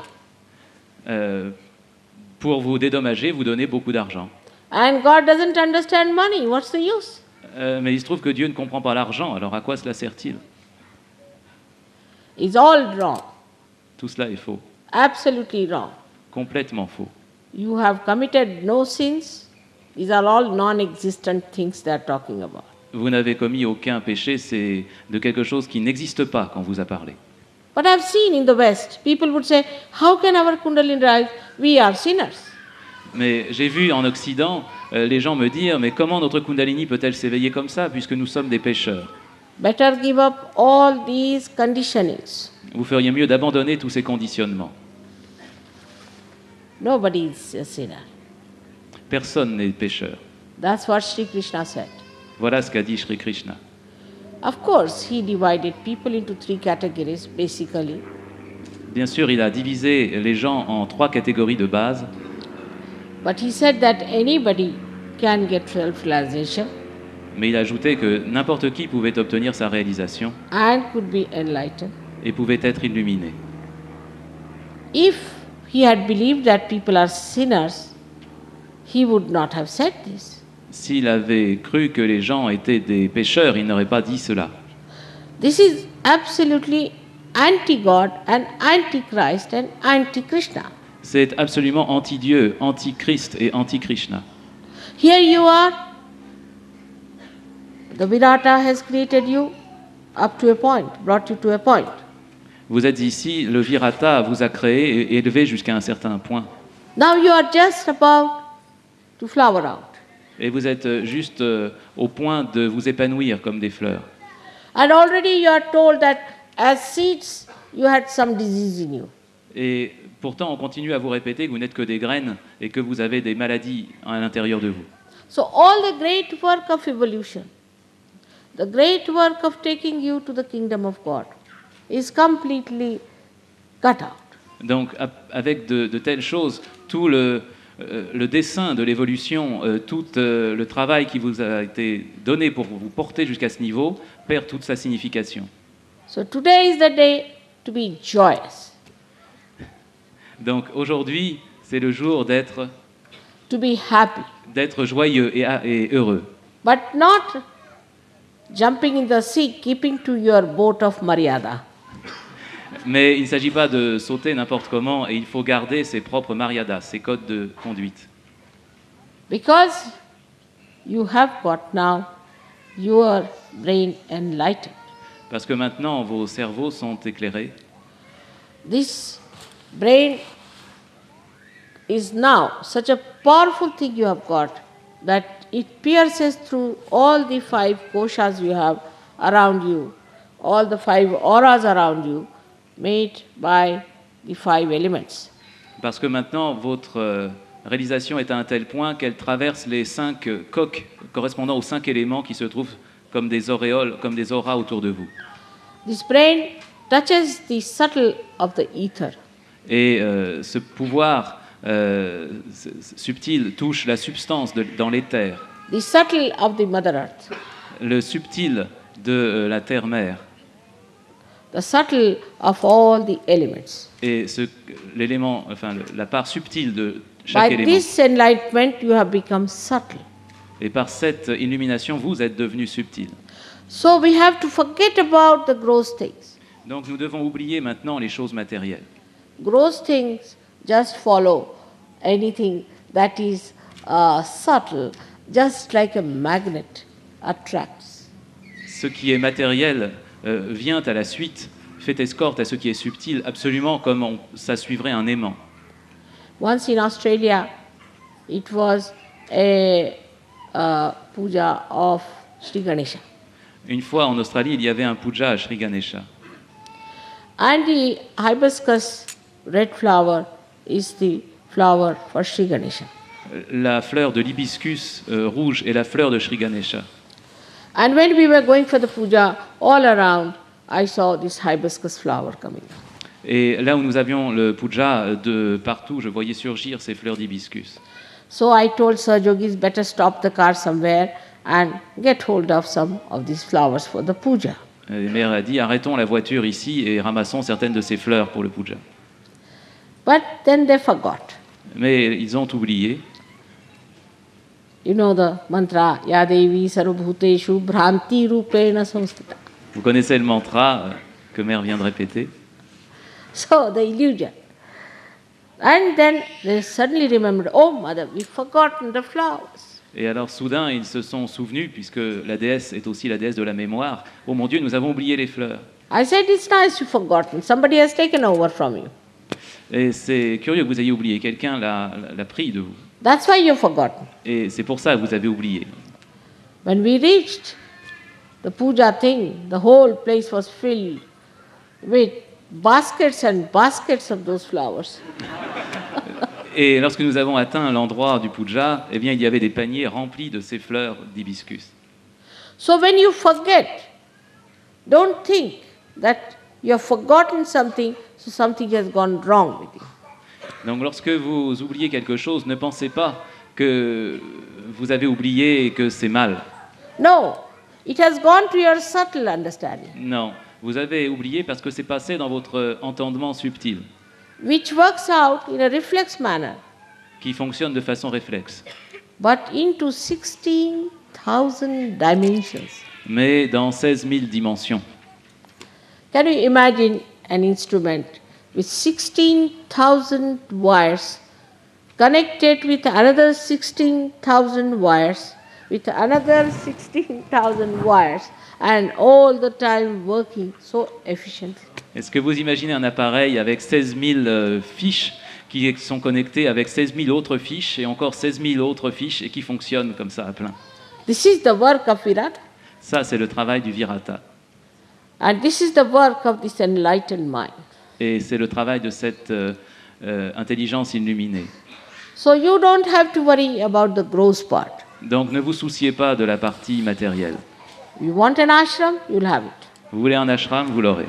Pour vous dédommager, vous donnez beaucoup d'argent. And God doesn't understand money. What's the use? Mais il se trouve que Dieu ne comprend pas l'argent, alors à quoi cela sert-il? It's all wrong. Tout cela est faux, Absolutely wrong. complètement faux. You have committed no sins. These are all non-existent things they are talking about. Vous n'avez commis aucun péché, c'est de quelque chose qui n'existe pas quand vous a parlé. But I've seen in the West, people would say, how can our Kundalini rise? We are sinners. Mais j'ai vu en Occident les gens me dire, mais comment notre Kundalini peut-elle s'éveiller comme ça, puisque nous sommes des pécheurs? Better give up all these conditionings. Vous feriez mieux d'abandonner tous ces conditionnements. Nobody is a sinner. Personne n'est pécheur. That's what Sri Krishna said. Voilà ce qu'a dit Sri Krishna. Of course, he divided people into three categories, basically. Bien sûr, il a divisé les gens en 3 catégories de base, But he said that anybody can get self-realization mais il a ajouté que n'importe qui pouvait obtenir sa réalisation and could be enlightened. et pouvait être illuminé. If he had believed that people are sinners, he would not have said this. S'il avait cru que les gens étaient des pécheurs, il n'aurait pas dit cela. This is absolutely anti-God and anti-Christ and anti-Krishna. C'est absolument anti-Dieu, anti-Christ et anti-Krishna. Here you are. The Virata has created you up to a point, brought you to a point. Vous êtes ici, le Virata vous a créé et élevé jusqu'à un certain point. Now you are just about to flower out. Et vous êtes juste au point de vous épanouir comme des fleurs. And already you are told that as seeds, you had some disease in you. Et pourtant, on continue à vous répéter que vous n'êtes que des graines et que vous avez des maladies à l'intérieur de vous. So all the great work of evolution, the great work of taking you to the kingdom of God is completely cut out. Donc, avec de telles choses, tout le dessein de l'évolution, tout le travail qui vous a été donné pour vous porter jusqu'à ce niveau, perd toute sa signification. So today is the day to be joyous, Donc, aujourd'hui, c'est le jour d'être to be happy, joyeux et heureux. but not jumping in the sea, keeping to your boat of Maryada. Mais il ne s'agit pas de sauter n'importe comment, et il faut garder ses propres mariadas, ses codes de conduite. Because you have got now your brain enlightened. Parce que maintenant, vos cerveaux sont éclairés. This brain is now such a powerful thing you have got that it pierces through all the 5 koshas you have around you, all the 5 auras around you, made by the 5 elements. Parce que maintenant, votre réalisation est à un tel point qu'elle traverse les 5 coques correspondant aux 5 éléments qui se trouvent comme des auréoles, comme des auras autour de vous. This brain touches the subtle of the ether. Et ce pouvoir subtil touche la substance dans l'éther, The subtle of the Mother Earth, le subtil de la terre-mère, the subtle of all the elements. et l'élément, enfin la part subtile de chaque By élément. this enlightenment, you have become subtle. Et par cette illumination, vous êtes devenu subtil. So we have to forget about the gross things. Donc nous devons oublier maintenant les choses matérielles. Gross things just follow anything that is subtle, just like a magnet attracts. Ce qui est matériel vient à la suite, fait escorte à ce qui est subtil, absolument comme ça suivrait un aimant. Once in Australia, it was a puja of Sri Ganesha. Une fois en Australie, il y avait un puja à Sri Ganesha. And the hibiscus red flower is the flower for Sri Ganesha. La fleur de l'hibiscus rouge est la fleur de Sri Ganesha. And when we were going for the puja, all around, I saw this hibiscus flower coming. Et là où nous avions le puja, de partout, je voyais surgir ces fleurs d'hibiscus. So I told Sir Yogis, better stop the car somewhere and get hold of some of these flowers for the puja. Et la mère a dit, arrêtons la voiture ici et ramassons certaines de ces fleurs pour le puja. But then they forgot. Mais ils ont oublié. You know the mantra, Ya Devi Sarvabhuteshu Bhranti Rupena Samstita. Vous connaissez le mantra que mère vient de répéter. So the illusion. And then they suddenly remembered, oh mother, we've forgotten the flowers. Et alors soudain, ils se sont souvenus, puisque la déesse est aussi la déesse de la mémoire. Oh mon Dieu, nous avons oublié les fleurs. I said, it's nice you've forgotten. Somebody has taken over from you. Et c'est curieux que vous ayez oublié. Quelqu'un l'a pris de vous. That's why you've forgotten. Et c'est pour ça que vous avez oublié. When we reached the puja thing, the whole place was filled with baskets and baskets of those flowers. Et lorsque nous avons atteint l'endroit du puja, eh bien, il y avait des paniers remplis de ces fleurs d'hibiscus. So when you forget, don't think that you have forgotten something, so something has gone wrong with you. Donc lorsque vous oubliez quelque chose, ne pensez pas que vous avez oublié et que c'est mal. No, it has gone to your subtle understanding, Non, vous avez oublié parce que c'est passé dans votre entendement subtil, which works out in a reflex manner, qui fonctionne de façon réflexe, but into 16,000 dimensions. mais dans 16 000 dimensions. Can you imagine an instrument with 16,000 wires connected with another 16,000 wires, with another 16,000 wires, and all the time working so efficiently? Est-ce que vous imaginez un appareil avec 16 000 fiches qui sont connectées avec 16 000 autres fiches et encore 16 000 autres fiches et qui fonctionnent comme ça à plein? This is the work of Virata. Ça, c'est le travail du Virata. And this is the work of this enlightened mind. Et c'est le travail de cette intelligence illuminée. So you don't have to worry about the gross part. Donc ne vous souciez pas de la partie matérielle. You want an ashram, you'll have it. Vous voulez un ashram, vous l'aurez.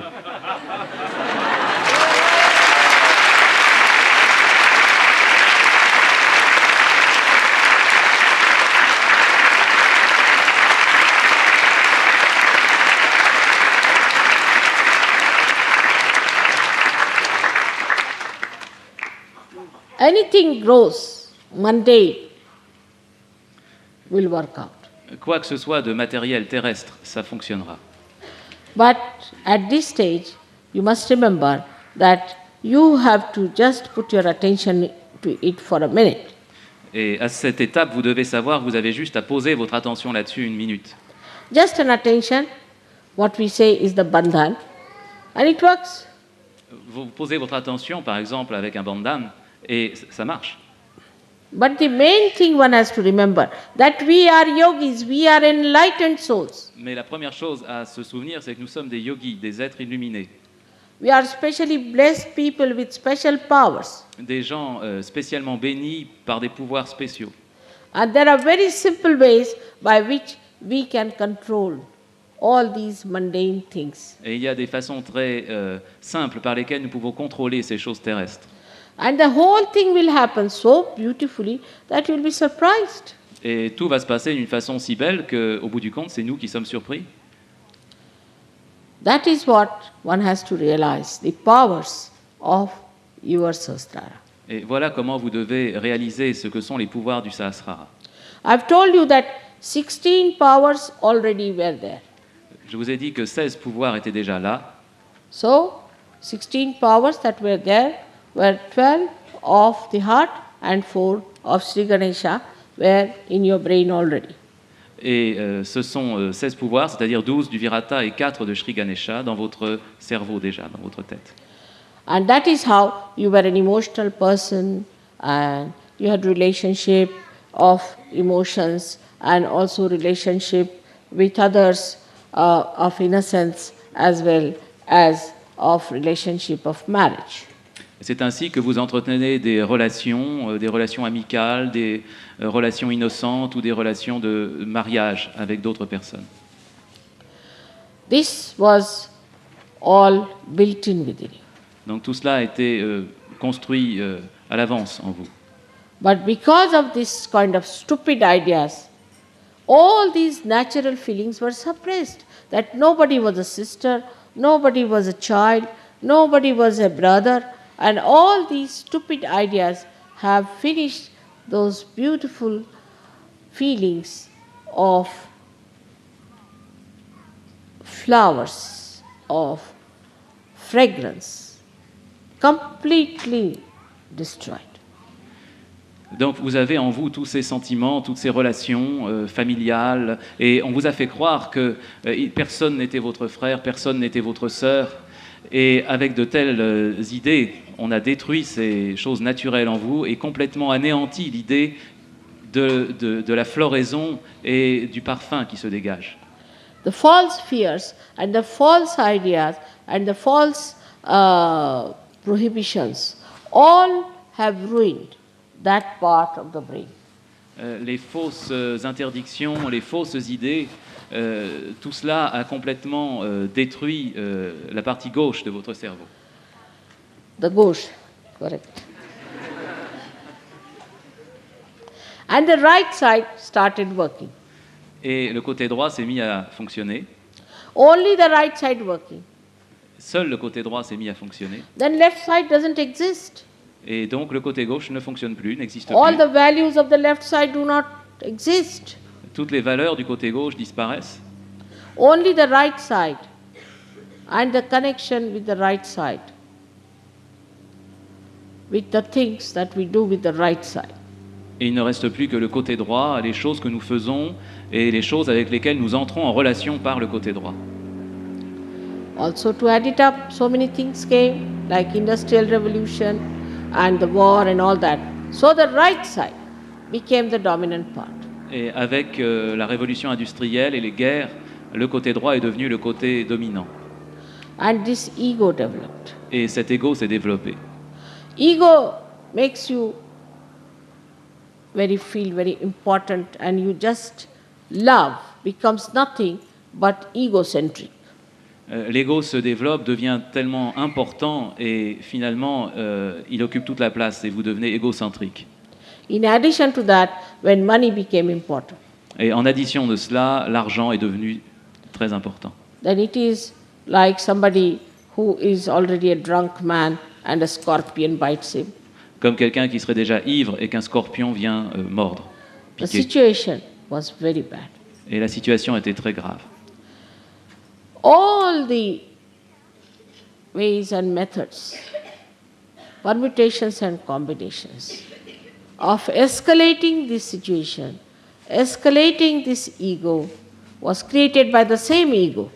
Anything gross, mundane, will work out. Quoi que ce soit de matériel terrestre, ça fonctionnera. But at this stage, you must remember that you have to just put your attention to it for a minute. Et à cette étape, vous devez savoir que vous avez juste à poser votre attention là-dessus une minute. Just an attention, what we say is the bandhan, and it works. Vous posez votre attention, par exemple, avec un bandhan, et ça marche. But the main thing one has to remember, that we are yogis, we are enlightened souls. Mais la première chose à se souvenir, c'est que nous sommes des yogis, des êtres illuminés, We are specially blessed people with special powers. des gens spécialement bénis par des pouvoirs spéciaux. And there are very simple ways by which we can control all these mundane things. Et il y a des façons très simples par lesquelles nous pouvons contrôler ces choses terrestres. And the whole thing will happen so beautifully that you will be surprised. Et tout va se passer d'une façon si belle qu'au bout du compte, c'est nous qui sommes surpris. That is what one has to realize, the powers of your Sahasrara. Et voilà comment vous devez réaliser ce que sont les pouvoirs du Sahasrara. I've told you that 16 powers already were there. Je vous ai dit que 16 pouvoirs étaient déjà là. So, 16 powers that were there were 12 of the heart and 4 of Sri Ganesha were in your brain already. Et ce sont 16 pouvoirs, c'est-à-dire 12 du Virata et 4 de Sri Ganesha dans votre cerveau déjà, dans votre tête. And that is how you were an emotional person and you had relationship of emotions and also relationship with others of innocence as well as of relationship of marriage. C'est ainsi que vous entretenez des relations amicales, des relations innocentes ou des relations de mariage avec d'autres personnes. This was all built in within you. Donc tout cela a été construit à l'avance en vous. But because of this kind of stupid ideas, all these natural feelings were suppressed. That nobody was a sister, nobody was a child, nobody was a brother, and all these stupid ideas have finished those beautiful feelings of flowers, of fragrance, completely destroyed. Donc vous avez en vous tous ces sentiments, toutes ces relations familiales, et on vous a fait croire que personne n'était votre frère, personne n'était votre sœur, et avec de telles idées, on a détruit ces choses naturelles en vous et complètement anéanti l'idée de la floraison et du parfum qui se dégage. The false fears and the false ideas and the false prohibitions all have ruined that part of the brain. Les fausses interdictions, les fausses idées, tout cela a complètement détruit la partie gauche de votre cerveau. The gauche, correct. And the right side started working. Et le côté droit s'est mis à fonctionner. Only the right side working. Seul le côté droit s'est mis à fonctionner. Then left side doesn't exist. Et donc le côté gauche ne fonctionne plus, n'existe All plus. the values of the left side do not exist. Toutes les valeurs du côté gauche disparaissent. Only the right side and the connection with the right side, with the things that we do with the right side. Et il ne reste plus que le côté droit, les choses que nous faisons et les choses avec lesquelles nous entrons en relation par le côté droit. Also to add it up, so many things came, like industrial revolution and the war and all that. So the right side became the dominant part. Et avec la révolution industrielle et les guerres, le côté droit est devenu le côté dominant. And this ego developed. Et cet ego s'est développé. Ego makes you feel very important, and you just love becomes nothing but egocentric. L'ego se développe, devient tellement important et finalement il occupe toute la place et vous devenez égocentrique. In addition to that, when money became important, Et en addition de cela, l'argent est devenu très important. then it is like somebody who is already a drunk man and a scorpion bites him. Comme quelqu'un qui serait déjà ivre et qu'un scorpion vient mordre, The piquer. situation was very bad. Et la situation était très grave. All the ways and methods, permutations and combinations of escalating this situation, escalating this ego, was created by the same ego.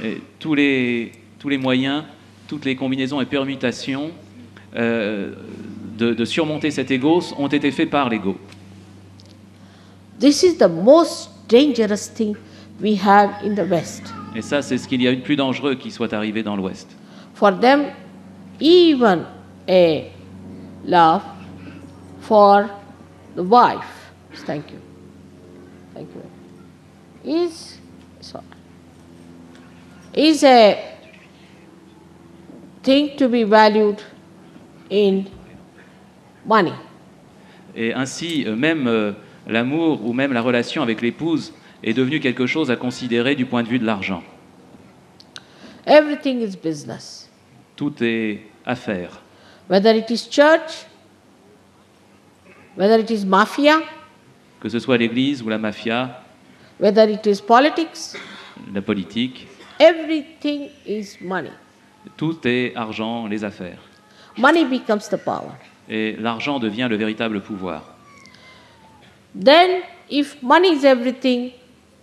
Et tous les moyens, toutes les combinaisons et permutations de surmonter cet ego ont été faits par l'ego. This is the most dangerous thing we have in the West. Et ça, c'est ce qu'il y a eu de plus dangereux qui soit arrivé dans l'Ouest. For them, even a love for the wife, thank you, is a thing to be valued in money. Et ainsi, même l'amour ou même la relation avec l'épouse est devenu quelque chose à considérer du point de vue de l'argent. Everything is business. Tout est affaire. Whether it is church, whether it is mafia, Que ce soit l'Église ou la mafia, whether it is politics, la politique, everything is money. tout est argent, les affaires. Money becomes the power. Et l'argent devient le véritable pouvoir. Then, if money is everything,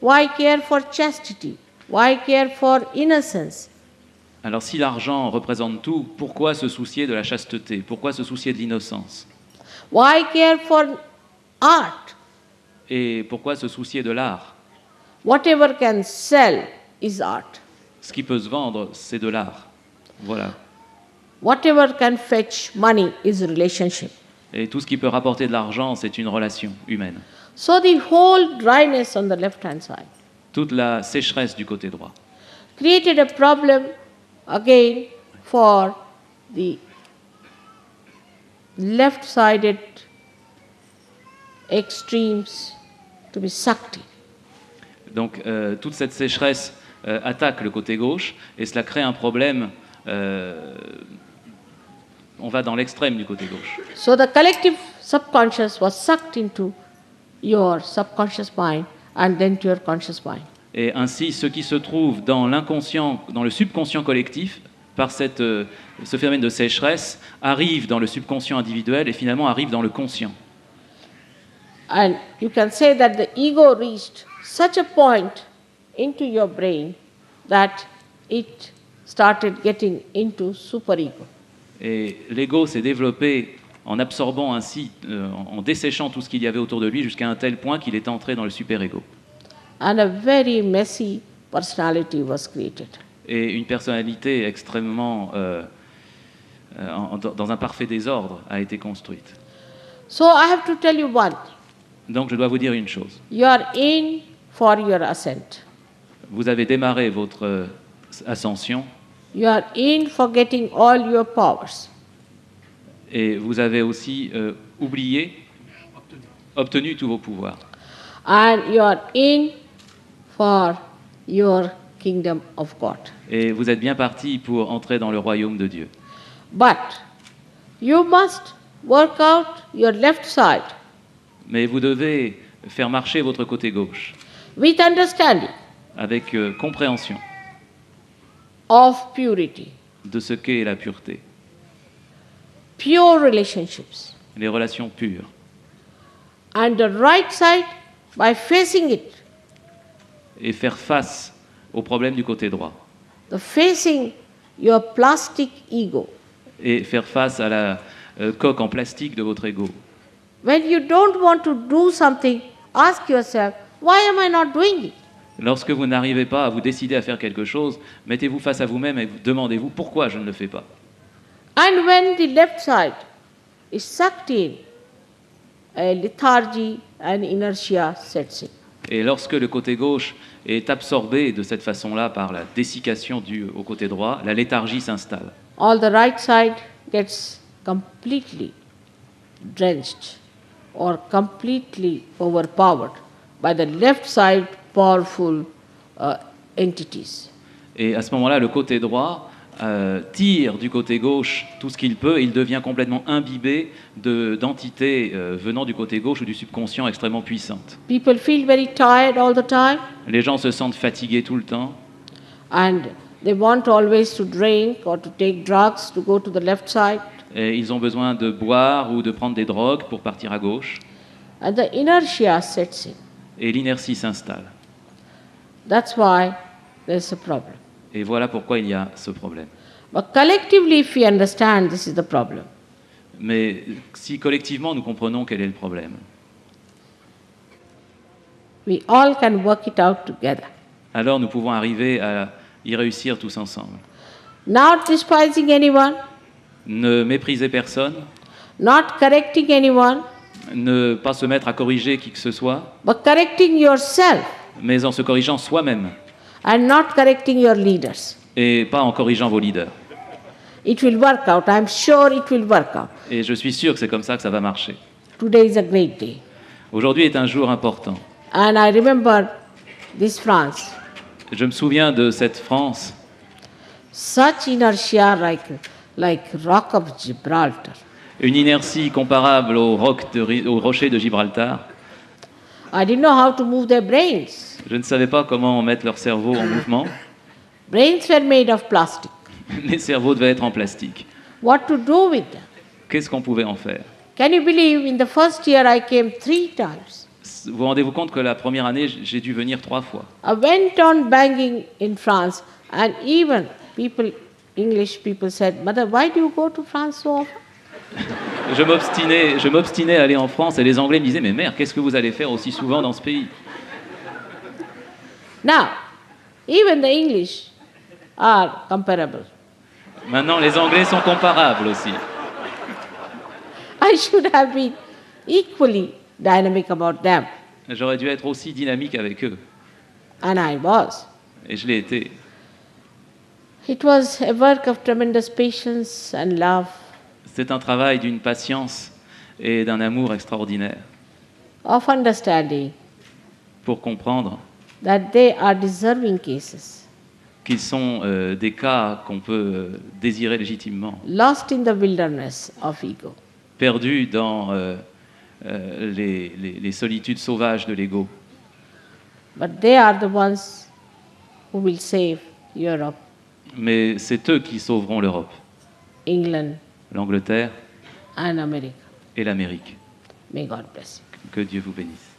why care for chastity? Why care for innocence? Alors si l'argent représente tout, pourquoi se soucier de la chasteté? Pourquoi se soucier de l'innocence? Why care for art? Et pourquoi se soucier de l'art? Whatever can sell is art. Ce qui peut se vendre, c'est de l'art. Voilà. Whatever can fetch money is relationship. Et tout ce qui peut rapporter de l'argent, c'est une relation humaine. So the whole dryness on the left-hand side Toute la sécheresse du côté droit created a problem again for the left-sided extremes to be sucked in. Donc toute cette sécheresse attaque le côté gauche et cela crée un problème. On va dans l'extrême du côté gauche. So the collective subconscious was sucked into your subconscious mind and then to your conscious mind. Et ainsi, ce qui se trouve dans l'inconscient, dans le subconscient collectif, par ce phénomène de sécheresse, arrive dans le subconscient individuel et finalement arrive dans le conscient. And you can say that the ego reached such a point into your brain that it started getting into superego. Et l'ego s'est développé en absorbant ainsi, en desséchant tout ce qu'il y avait autour de lui jusqu'à un tel point qu'il est entré dans le super-ego. And a very messy personality was created. Et une personnalité extrêmement, dans un parfait désordre, a été construite. So I have to tell you one. Donc je dois vous dire une chose. You are in for your ascent. Vous avez démarré votre ascension You are in for getting all your powers. et vous avez aussi obtenu tous vos pouvoirs. And you are in for your kingdom of God. Et vous êtes bien parti pour entrer dans le royaume de Dieu. But you must work out your left side Mais vous devez faire marcher votre côté gauche with understanding avec compréhension of purity, de ce qu'est la pureté, pure relationships, les relations pures. and the right side by facing it, Et faire face aux problèmes du côté droit. the facing your plastic ego. Et faire face à la coque en plastique de votre ego. When you don't want to do something, ask yourself, why am I not doing it? Lorsque vous n'arrivez pas à vous décider à faire quelque chose, mettez-vous face à vous-même et demandez-vous pourquoi je ne le fais pas. And when the left side is sucked in, a lethargy and inertia sets in. Et lorsque le côté gauche est absorbé de cette façon-là par la dessiccation due au côté droit, la léthargie s'installe. All the right side gets completely drenched or completely overpowered by the left side powerful entities. Et à ce moment-là, le côté droit tire du côté gauche tout ce qu'il peut et il devient complètement imbibé d'entités venant du côté gauche ou du subconscient extrêmement puissantes. People feel very tired all the time Les gens se sentent fatigués tout le temps and they want always to drink or to take drugs to go to the left side. et ils ont besoin de boire ou de prendre des drogues pour partir à gauche And the inertia sets in. et l'inertie s'installe. That's why there's a problem. Et voilà pourquoi il y a ce problème. But collectively, if we understand this is the problem, Mais si collectivement nous comprenons quel est le problème, we all can work it out together. alors nous pouvons arriver à y réussir tous ensemble. Not despising anyone, Ne méprisez personne, not correcting anyone, ne pas se mettre à corriger qui que ce soit, but correcting yourself mais en se corrigeant soi-même and not correcting your leaders. et pas en corrigeant vos leaders. It will work out. I'm sure it will work out. Et je suis sûr que c'est comme ça que ça va marcher. Today is a great day. Aujourd'hui est un jour important. And I remember this France, Je me souviens de cette France, such inertia like Rock of Gibraltar. une inertie comparable au rocher de Gibraltar. I didn't know how to move their brains. Je ne savais pas comment mettre leur cerveau en mouvement. Brains were made of plastic. Les cerveaux devaient être en plastique. What to do with them? Qu'est-ce qu'on pouvait en faire? Can you believe in the first year I came 3 times? Vous rendez-vous compte que la première année, j'ai dû venir 3 fois. I went on banging in France, and even English people said, Mother, why do you go to France so often? Je m'obstinais à aller en France et les Anglais me disaient « Mais mère, qu'est-ce que vous allez faire aussi souvent dans ce pays ?» Now, even the English are comparable. Maintenant, les Anglais sont comparables aussi. I should have been equally dynamic about them, J'aurais dû être aussi dynamique avec eux. and I was. Et je l'ai été. It was a work of tremendous patience and love, C'est un travail d'une patience et d'un amour extraordinaire of understanding pour comprendre that they are deserving cases, qu'ils sont des cas qu'on peut désirer légitimement, lost in the wilderness of ego. perdus dans les solitudes sauvages de l'ego. But they are the ones who will save Europe, Mais c'est eux qui sauveront l'Europe, England, l'Angleterre and America. et l'Amérique. May God bless you. Que Dieu vous bénisse.